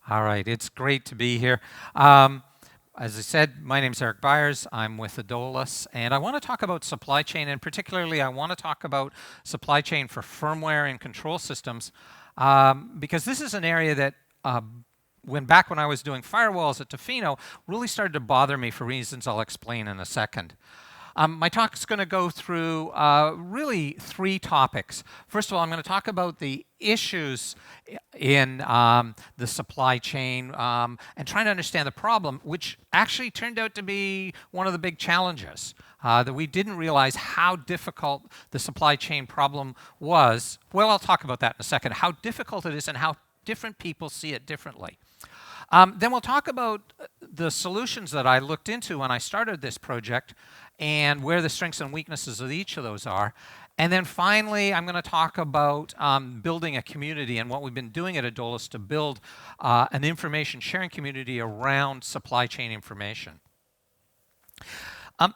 All right, it's great to be here. As I said, my name is Eric Byres. I'm with aDolus, and I want to talk about supply chain, and particularly I want to talk about supply chain for firmware and control systems, because this is an area that back when I was doing firewalls at Tofino, really started to bother me for reasons I'll explain in a second. My talk is going to go through really three topics. First of all, I'm going to talk about the issues in the supply chain and trying to understand the problem, which actually turned out to be one of the big challenges, that we didn't realize how difficult the supply chain problem was. Well, I'll talk about that in a second, how difficult it is and how different people see it differently. Then we'll talk about the solutions that I looked into when I started this project and where the strengths and weaknesses of each of those are. And then finally, I'm going to talk about building a community and what we've been doing at aDolus to build an information sharing community around supply chain information.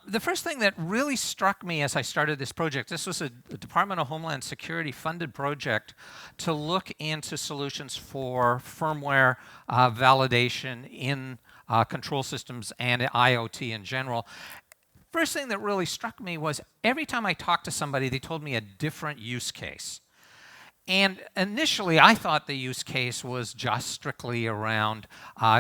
The first thing that really struck me as I started this project, this was a Department of Homeland Security funded project to look into solutions for firmware validation in control systems and IoT in general. First thing that really struck me was every time I talked to somebody, they told me a different use case. And initially, I thought the use case was just strictly around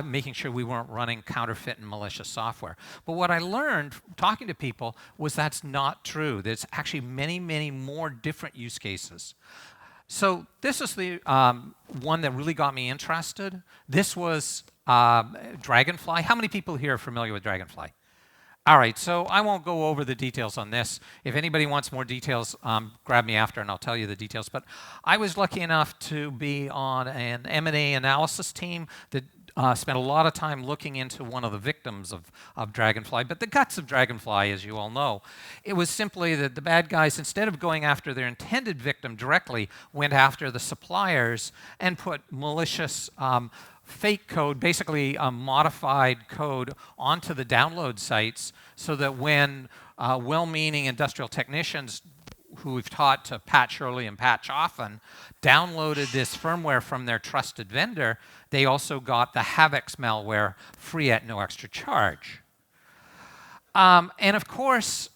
making sure we weren't running counterfeit and malicious software. But what I learned talking to people was that's not true. There's actually many, many more different use cases. So this is the one that really got me interested. This was Dragonfly. How many people here are familiar with Dragonfly? All right, so I won't go over the details on this. If anybody wants more details, grab me after and I'll tell you the details. But I was lucky enough to be on an M&A analysis team that spent a lot of time looking into one of the victims of Dragonfly. But the guts of Dragonfly, as you all know, it was simply that the bad guys, instead of going after their intended victim directly, went after the suppliers and put malicious fake code, basically modified code, onto the download sites so that when well-meaning industrial technicians who we've taught to patch early and patch often downloaded this firmware from their trusted vendor, they also got the Havix malware free at no extra charge. And of course,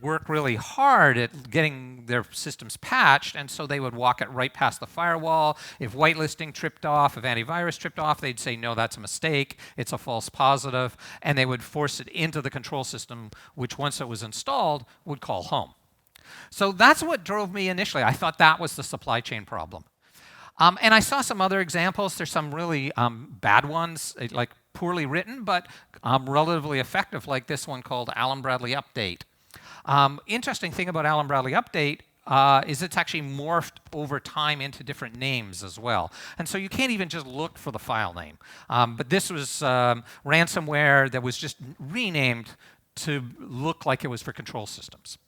work really hard at getting their systems patched, and so they would walk it right past the firewall. If whitelisting tripped off, if antivirus tripped off, they'd say, no, that's a mistake, it's a false positive, and they would force it into the control system, which once it was installed, would call home. So that's what drove me initially. I thought that was the supply chain problem. And I saw some other examples. There's some really bad ones, like poorly written, but relatively effective, like this one called Allen Bradley Update. Interesting thing about Allen Bradley Update is it's actually morphed over time into different names as well. And so you can't even just look for the file name. But this was ransomware that was just renamed to look like it was for control systems.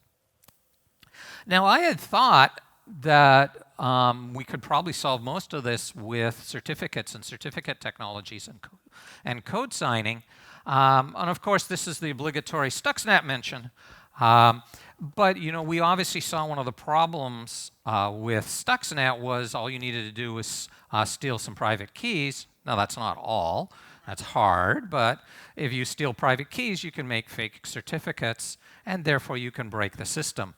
Now, I had thought that we could probably solve most of this with certificates and certificate technologies and code signing. And of course, this is the obligatory Stuxnet mention. But you know, we obviously saw one of the problems with Stuxnet was all you needed to do was steal some private keys. Now that's not all. That's hard, but if you steal private keys, you can make fake certificates, and therefore you can break the system.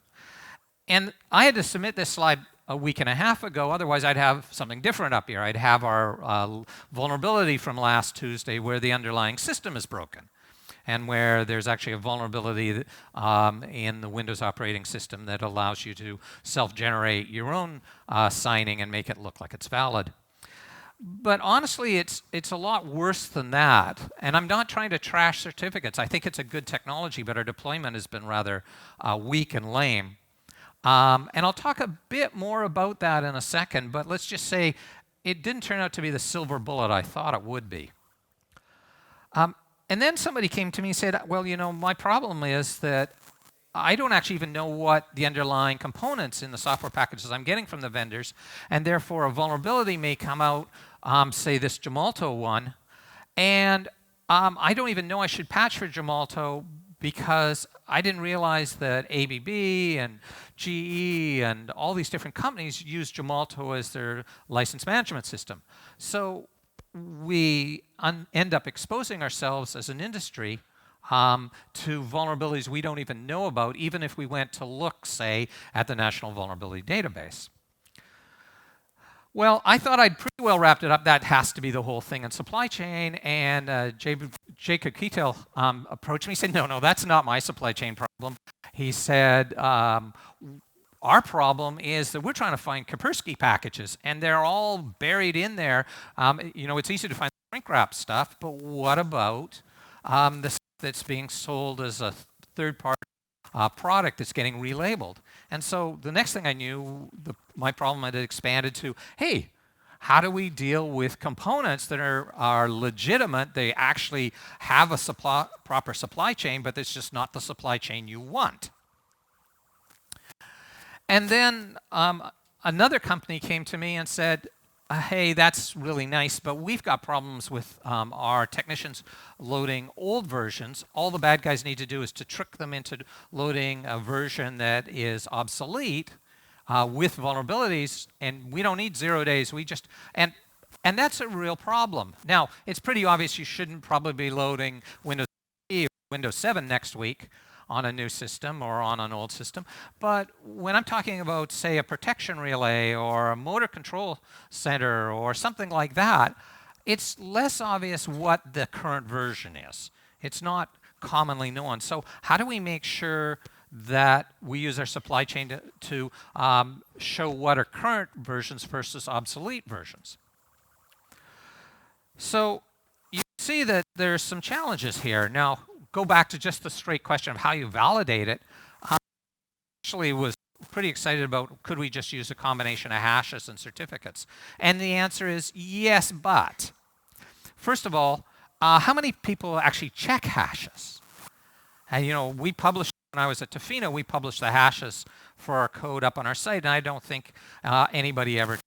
And I had to submit this slide a week and a half ago, otherwise I'd have something different up here. I'd have our vulnerability from last Tuesday where the underlying system is broken, and where there's actually a vulnerability in the Windows operating system that allows you to self-generate your own signing and make it look like it's valid. But honestly, it's a lot worse than that. And I'm not trying to trash certificates. I think it's a good technology, but our deployment has been rather weak and lame. And I'll talk a bit more about that in a second, but let's just say it didn't turn out to be the silver bullet I thought it would be. And then somebody came to me and said, well, you know, my problem is that I don't actually even know what the underlying components in the software packages I'm getting from the vendors, and therefore a vulnerability may come out, say this Gemalto one, and I don't even know I should patch for Gemalto because I didn't realize that ABB and GE and all these different companies use Gemalto as their license management system. So we end up exposing ourselves as an industry to vulnerabilities we don't even know about, even if we went to look, say, at the National Vulnerability Database. Well, I thought I'd pretty well wrapped it up. That has to be the whole thing in supply chain. And Jacob Ketel approached me and said, no, that's not my supply chain problem. He said, our problem is that we're trying to find Kaspersky packages, and they're all buried in there. It's easy to find shrink wrap stuff, but what about the stuff that's being sold as a third-party product that's getting relabeled? And so the next thing I knew, my problem had expanded to, hey, how do we deal with components that are legitimate? They actually have a proper supply chain, but it's just not the supply chain you want. And then another company came to me and said, hey, that's really nice, but we've got problems with our technicians loading old versions. All the bad guys need to do is to trick them into loading a version that is obsolete with vulnerabilities, and we don't need 0 days. We just and that's a real problem. Now, it's pretty obvious you shouldn't probably be loading Windows 3 or Windows 7 next week on a new system or on an old system. But when I'm talking about, say, a protection relay or a motor control center or something like that, it's less obvious what the current version is. It's not commonly known. So how do we make sure that we use our supply chain to show what are current versions versus obsolete versions? So you see that there's some challenges here. Now, go back to just the straight question of how you validate it. Actually was pretty excited about, could we just use a combination of hashes and certificates? And the answer is yes, but. First of all, how many people actually check hashes? And we published, when I was at Tofino, we published the hashes for our code up on our site, and I don't think anybody ever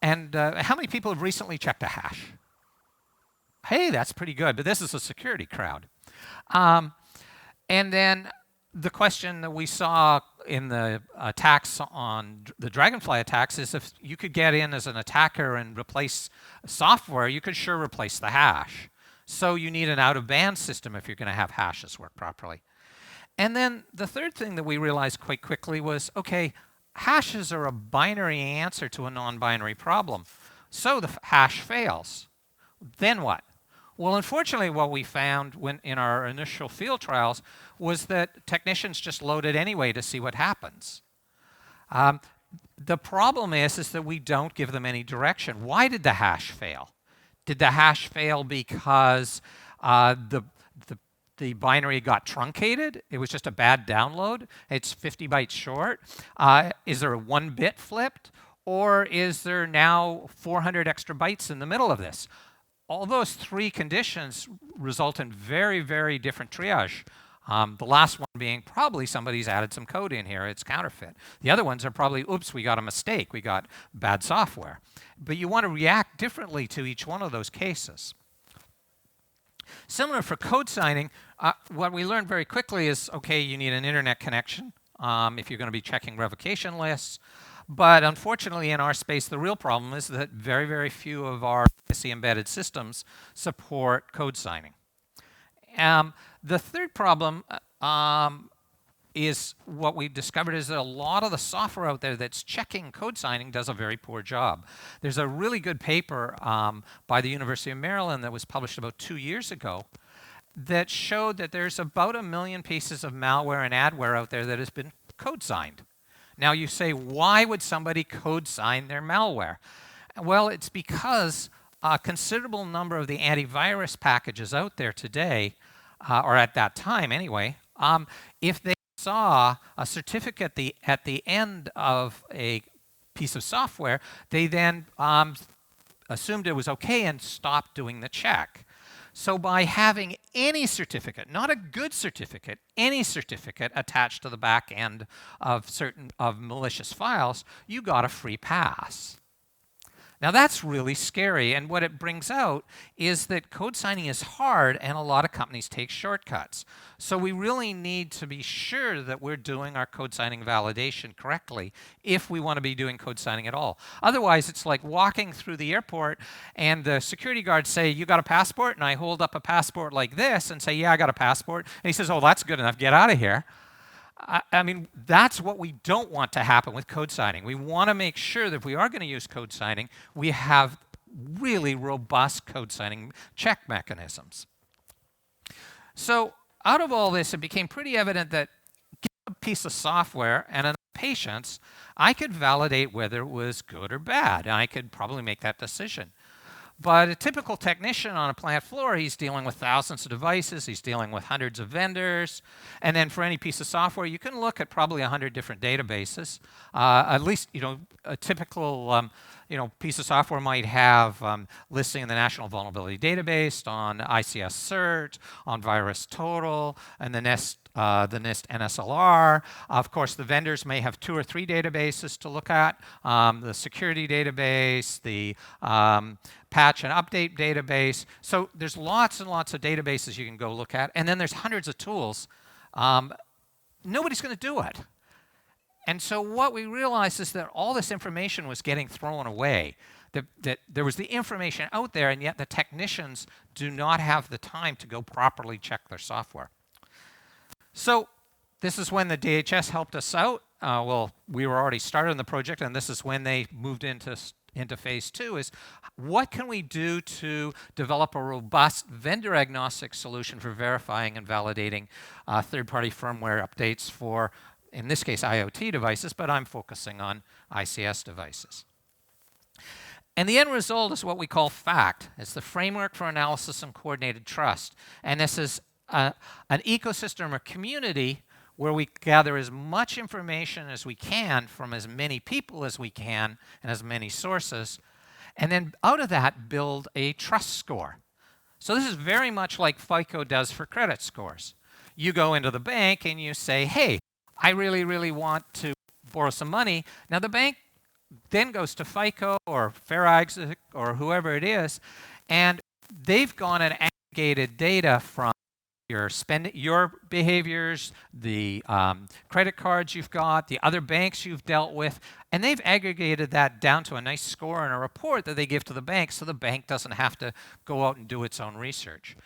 and how many people have recently checked a hash? Hey, that's pretty good, but this is a security crowd. And then the question that we saw in the attacks on the Dragonfly attacks is if you could get in as an attacker and replace software, you could sure replace the hash. So you need an out-of-band system if you're going to have hashes work properly. And then the third thing that we realized quite quickly was, okay, hashes are a binary answer to a non-binary problem. So the hash fails. Then what? Well, unfortunately, what we found in our initial field trials was that technicians just load it anyway to see what happens. The problem is that we don't give them any direction. Why did the hash fail? Did the hash fail because the binary got truncated? It was just a bad download? It's 50 bytes short? Is there a 1 bit flipped? Or is there now 400 extra bytes in the middle of this? All those three conditions result in very, very different triage. The last one being probably somebody's added some code in here, it's counterfeit. The other ones are probably, oops, we got a mistake, we got bad software. But you want to react differently to each one of those cases. Similar for code signing, what we learned very quickly is, okay, you need an internet connection if you're going to be checking revocation lists. But unfortunately, in our space, the real problem is that very, very few of our legacy embedded systems support code signing. The third problem is what we've discovered is that a lot of the software out there that's checking code signing does a very poor job. There's a really good paper by the University of Maryland that was published about 2 years ago that showed that there's about 1 million pieces of malware and adware out there that has been code signed. Now you say, why would somebody code sign their malware? Well, it's because a considerable number of the antivirus packages out there today, or at that time anyway, if they saw a certificate at the end of a piece of software, they then assumed it was okay and stopped doing the check. So by having any certificate, not a good certificate, any certificate attached to the back end of malicious files, you got a free pass. Now that's really scary, and what it brings out is that code signing is hard and a lot of companies take shortcuts. So we really need to be sure that we're doing our code signing validation correctly if we want to be doing code signing at all. Otherwise, it's like walking through the airport and the security guards say, "You got a passport?" And I hold up a passport like this and say, "Yeah, I got a passport." And he says, "Oh, that's good enough. Get out of here." I mean, that's what we don't want to happen with code signing. We want to make sure that if we are going to use code signing, we have really robust code signing check mechanisms. So out of all this, it became pretty evident that given a piece of software and enough patience, I could validate whether it was good or bad, and I could probably make that decision. But a typical technician on a plant floor, he's dealing with thousands of devices, he's dealing with hundreds of vendors, and then for any piece of software, you can look at probably 100 different databases. At least, a typical piece of software might have listing in the National Vulnerability Database, on ICS Cert, on VirusTotal, and the NIST NSLR. Of course, the vendors may have 2 or 3 databases to look at, the security database, the patch and update database. So there's lots and lots of databases you can go look at, and then there's hundreds of tools. Nobody's going to do it. And so what we realized is that all this information was getting thrown away. That there was the information out there, and yet the technicians do not have the time to go properly check their software. So this is when the DHS helped us out. Well, we were already started on the project, and this is when they moved into phase 2, is what can we do to develop a robust vendor-agnostic solution for verifying and validating third-party firmware updates for, in this case, IoT devices, but I'm focusing on ICS devices. And the end result is what we call FACT. It's the Framework for Analysis and Coordinated Trust. And this is an ecosystem or community where we gather as much information as we can from as many people as we can and as many sources, and then out of that build a trust score. So this is very much like FICO does for credit scores. You go into the bank and you say, "Hey, I really, really want to borrow some money." Now the bank then goes to FICO or FairISaac or whoever it is, and they've gone and aggregated data from your behaviors, the credit cards you've got, the other banks you've dealt with, and they've aggregated that down to a nice score and a report that they give to the bank so the bank doesn't have to go out and do its own research.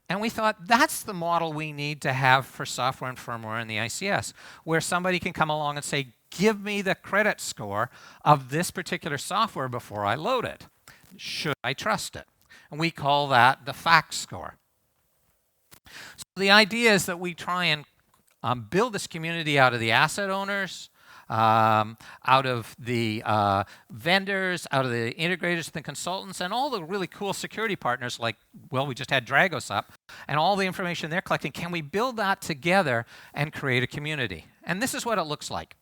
And we thought that's the model we need to have for software and firmware in the ICS, where somebody can come along and say, "Give me the credit score of this particular software before I load it. Should I trust it?" And we call that the FACT score. So the idea is that we try and build this community out of the asset owners, out of the vendors, out of the integrators, the consultants, and all the really cool security partners like, well, we just had Dragos up, and all the information they're collecting. Can we build that together and create a community? And this is what it looks like.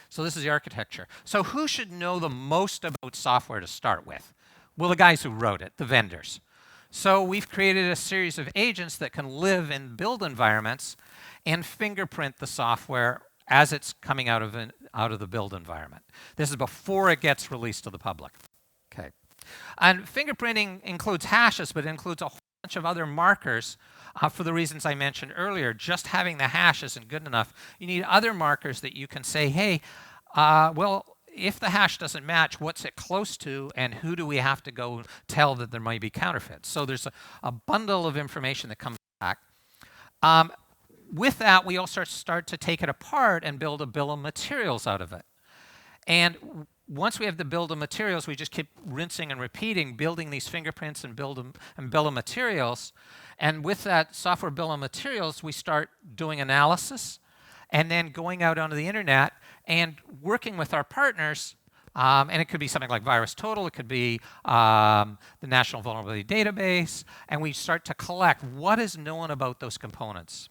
So this is the architecture. So who should know the most about software to start with? Well, the guys who wrote it, the vendors. So we've created a series of agents that can live in build environments and fingerprint the software as it's coming out of the build environment. This is before it gets released to the public. Okay. And fingerprinting includes hashes, but it includes a whole bunch of other markers for the reasons I mentioned earlier. Just having the hash isn't good enough. You need other markers that you can say, "Hey, well, if the hash doesn't match, what's it close to, and who do we have to go tell that there might be counterfeits?" So there's a bundle of information that comes back. With that, we also start to take it apart and build a bill of materials out of it. And once we have the bill of materials, we just keep rinsing and repeating, building these fingerprints and bill of materials. And with that software bill of materials, we start doing analysis and then going out onto the internet and working with our partners. And it could be something like VirusTotal, it could be the National Vulnerability Database, and we start to collect what is known about those components.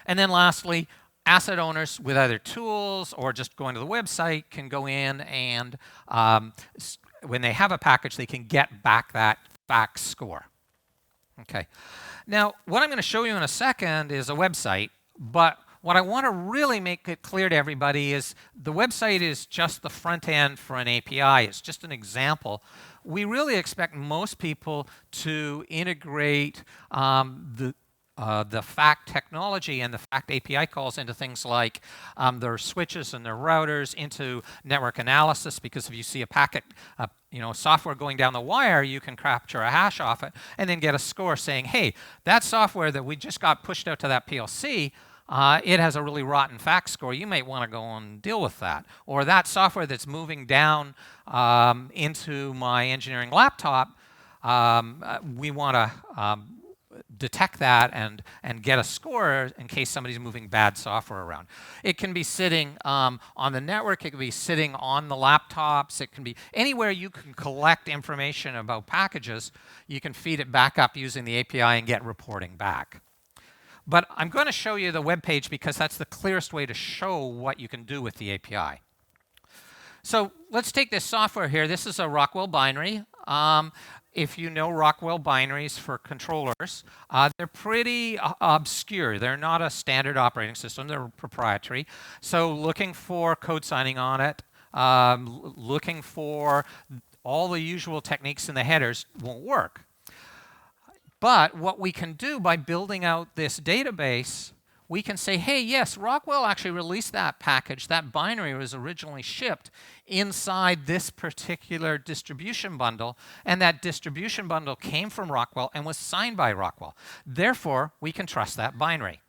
And then lastly, asset owners with either tools or just going to the website can go in and when they have a package, they can get back that FACT score. Okay. Now, what I'm going to show you in a second is a website, but what I want to really make it clear to everybody is the website is just the front end for an API. It's just an example. We really expect most people to integrate the FACT technology and the FACT API calls into things like their switches and their routers, into network analysis, because if you see a packet, software going down the wire, you can capture a hash off it and then get a score saying, hey, that software that we just got pushed out to that PLC, it has a really rotten FACT score. You might want to go and deal with that. Or that software that's moving down into my engineering laptop, we want to detect that and get a score in case somebody's moving bad software around. It can be sitting on the network. It can be sitting on the laptops. It can be anywhere you can collect information about packages. You can feed it back up using the API and get reporting back. But I'm going to show you the web page because that's the clearest way to show what you can do with the API. So let's take this software here. This is a Rockwell binary. If you know Rockwell binaries for controllers, they're pretty obscure. They're not a standard operating system. They're proprietary. So looking for code signing on it, looking for all the usual techniques in the headers won't work. But what we can do by building out this database, we can say, hey, yes, Rockwell actually released that package. That binary was originally shipped inside this particular distribution bundle, and that distribution bundle came from Rockwell and was signed by Rockwell. Therefore, we can trust that binary.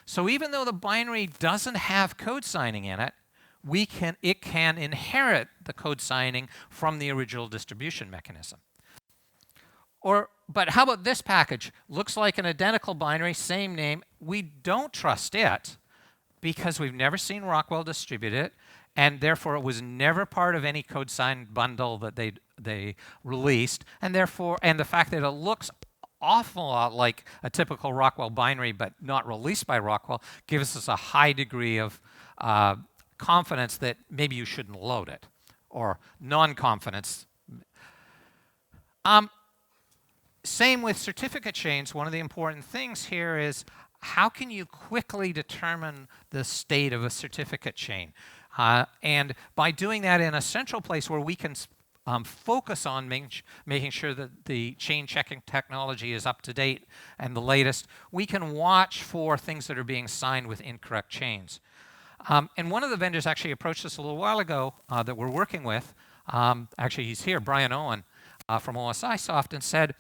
So even though the binary doesn't have code signing in it, it can inherit the code signing from the original distribution mechanism. But how about this package? Looks like an identical binary, same name. We don't trust it because we've never seen Rockwell distribute it, and therefore it was never part of any code signed bundle that they released, and the fact that it looks awful lot like a typical Rockwell binary but not released by Rockwell gives us a high degree of confidence that maybe you shouldn't load it, or non-confidence. Same with certificate chains. One of the important things here is how can you quickly determine the state of a certificate chain? And by doing that in a central place where we can focus on making sure that the chain checking technology is up to date and the latest, we can watch for things that are being signed with incorrect chains. And one of the vendors actually approached us a little while ago that we're working with. Actually, he's here, Brian Owen from OSIsoft, and said,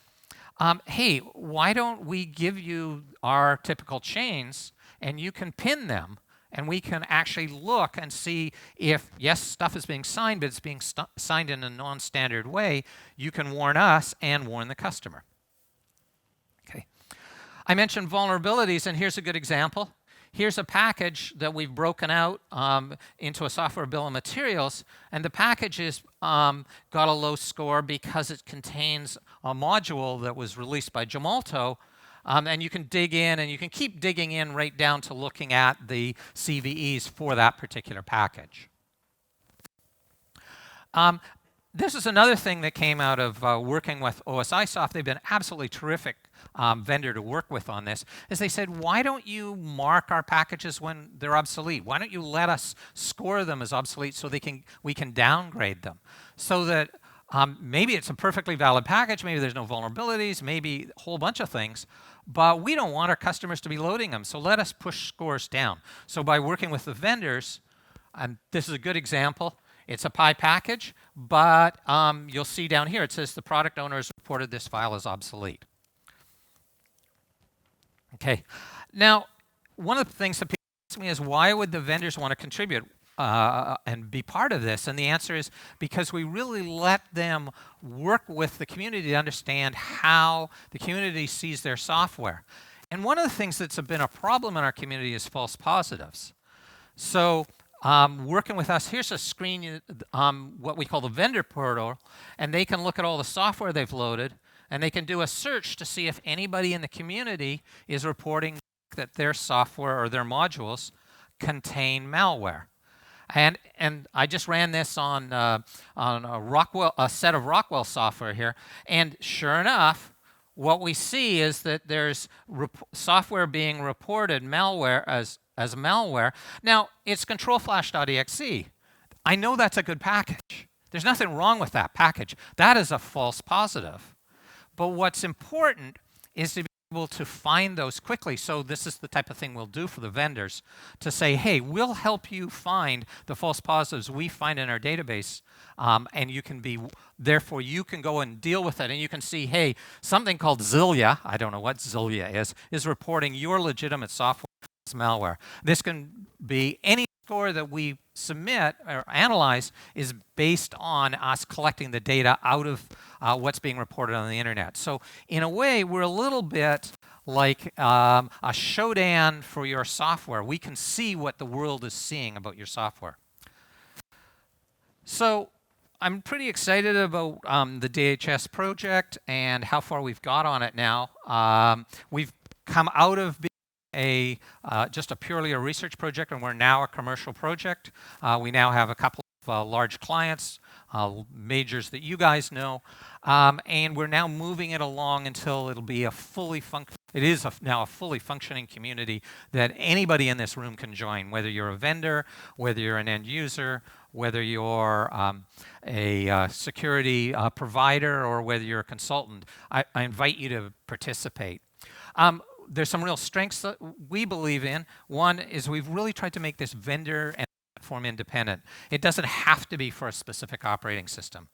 hey, why don't we give you our typical chains and you can pin them and we can actually look and see if, yes, stuff is being signed, but it's being signed in a non-standard way. You can warn us and warn the customer. Okay. I mentioned vulnerabilities, and here's a good example. Here's a package that we've broken out into a software bill of materials, and the package has got a low score because it contains a module that was released by Gemalto, and you can dig in, and you can keep digging in right down to looking at the CVEs for that particular package. This is another thing that came out of working with OSIsoft. They've been absolutely terrific vendor to work with on this, is they said, why don't you mark our packages when they're obsolete? Why don't you let us score them as obsolete so we can downgrade them? So that maybe it's a perfectly valid package, maybe there's no vulnerabilities, maybe a whole bunch of things, but we don't want our customers to be loading them, so let us push scores down. So by working with the vendors, and this is a good example, it's a Pi package, but you'll see down here, it says the product owner has reported this file as obsolete. Okay. Now, one of the things that people ask me is, why would the vendors want to contribute and be part of this? And the answer is because we really let them work with the community to understand how the community sees their software. And one of the things that's been a problem in our community is false positives. So working with us, here's a screen, what we call the vendor portal, and they can look at all the software they've loaded, and they can do a search to see if anybody in the community is reporting that their software or their modules contain malware. And I just ran this on a set of Rockwell software here, and sure enough, what we see is that there's software being reported, malware, as as malware. Now, it's controlflash.exe. I know that's a good package. There's nothing wrong with that package. That is a false positive. But what's important is to be able to find those quickly. So this is the type of thing we'll do for the vendors, to say, hey, we'll help you find the false positives we find in our database, and you can be, therefore you can go and deal with it, and you can see, hey, something called Zillia, I don't know what Zillia is reporting your legitimate software as malware. This can be any score that we submit or analyze is based on us collecting the data out of what's being reported on the internet. So in a way, we're a little bit like a Shodan for your software. We can see what the world is seeing about your software. So I'm pretty excited about the DHS project and how far we've got on it now. We've come out of being just a purely research project, and we're now a commercial project. We now have a couple of large clients, majors that you guys know, and we're now moving it along until it'll be a fully now a fully functioning community that anybody in this room can join, whether you're a vendor, whether you're an end user, whether you're a security provider, or whether you're a consultant. I invite you to participate. There's some real strengths that we believe in. One is we've really tried to make this vendor and platform independent. It doesn't have to be for a specific operating system.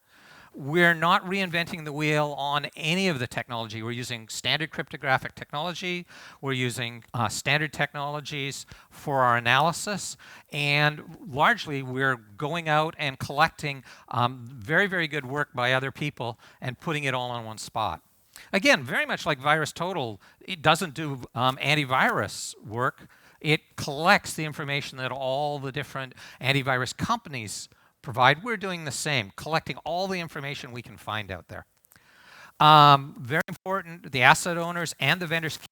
We're not reinventing the wheel on any of the technology. We're using standard cryptographic technology. We're using standard technologies for our analysis. And largely, we're going out and collecting very, very good work by other people and putting it all on one spot. Again, very much like VirusTotal, it doesn't do antivirus work. It collects the information that all the different antivirus companies provide. We're doing the same, collecting all the information we can find out there. Very important, the asset owners and the vendors keep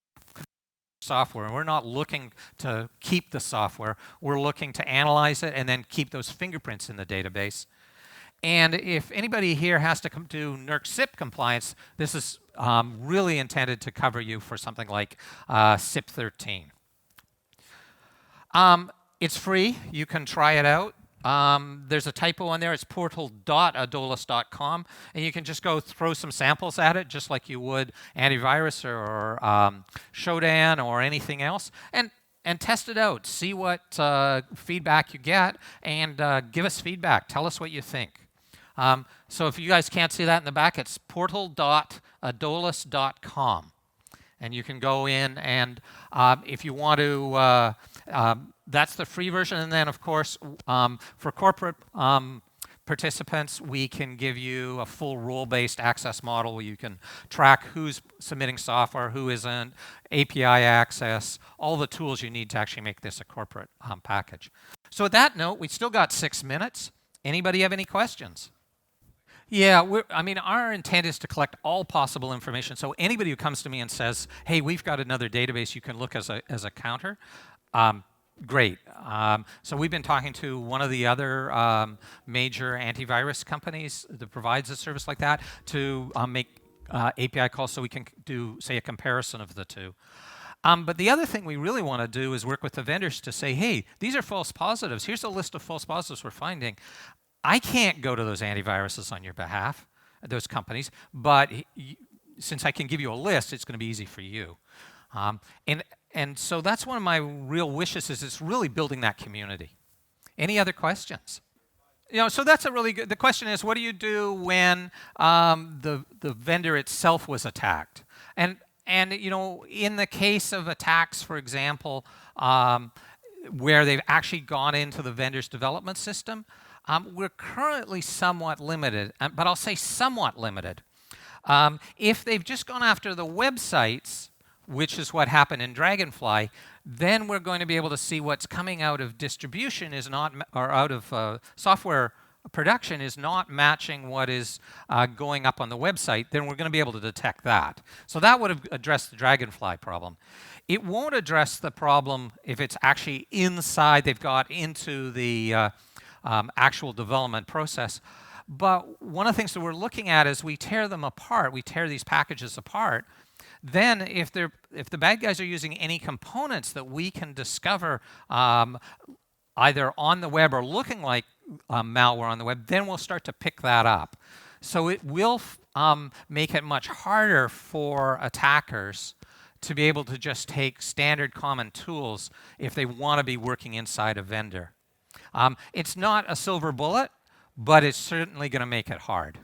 software. We're not looking to keep the software. We're looking to analyze it and then keep those fingerprints in the database. And if anybody here has to do NERC-CIP compliance, this is really intended to cover you for something like CIP 13. It's free. You can try it out. There's a typo on there. It's portal.aDolus.com. And you can just go throw some samples at it, just like you would antivirus or Shodan or anything else. And test it out. See what feedback you get, and give us feedback. Tell us what you think. So if you guys can't see that in the back, it's portal.aDolus.com. And you can go in, and if you want to, that's the free version. And then, of course, for corporate participants, we can give you a full role-based access model where you can track who's submitting software, who isn't, API access, all the tools you need to actually make this a corporate package. So with that note, we still got 6 minutes. Anybody have any questions? Yeah, I mean, our intent is to collect all possible information. So anybody who comes to me and says, hey, we've got another database you can look as a counter, great. So we've been talking to one of the other major antivirus companies that provides a service like that to make API calls so we can do, say, a comparison of the two. But the other thing we really want to do is work with the vendors to say, hey, these are false positives. Here's a list of false positives we're finding. I can't go to those antiviruses on your behalf, those companies, but since I can give you a list, it's going to be easy for you. And so that's one of my real wishes, is it's really building that community. Any other questions? So that's a really good, the question is, what do you do when the vendor itself was attacked? And in the case of attacks, for example, where they've actually gone into the vendor's development system, we're currently somewhat limited, but I'll say somewhat limited. If they've just gone after the websites, which is what happened in Dragonfly, then we're going to be able to see what's coming out of distribution is not, or out of software production is not matching what is going up on the website. Then we're going to be able to detect that. So that would have addressed the Dragonfly problem. It won't address the problem if it's actually inside, they've got into the actual development process. But one of the things that we're looking at is we tear them apart, we tear these packages apart. then if the bad guys are using any components that we can discover either on the web or looking like malware on the web, then we'll start to pick that up. So it will make it much harder for attackers to be able to just take standard common tools if they want to be working inside a vendor. It's not a silver bullet, but it's certainly going to make it hard.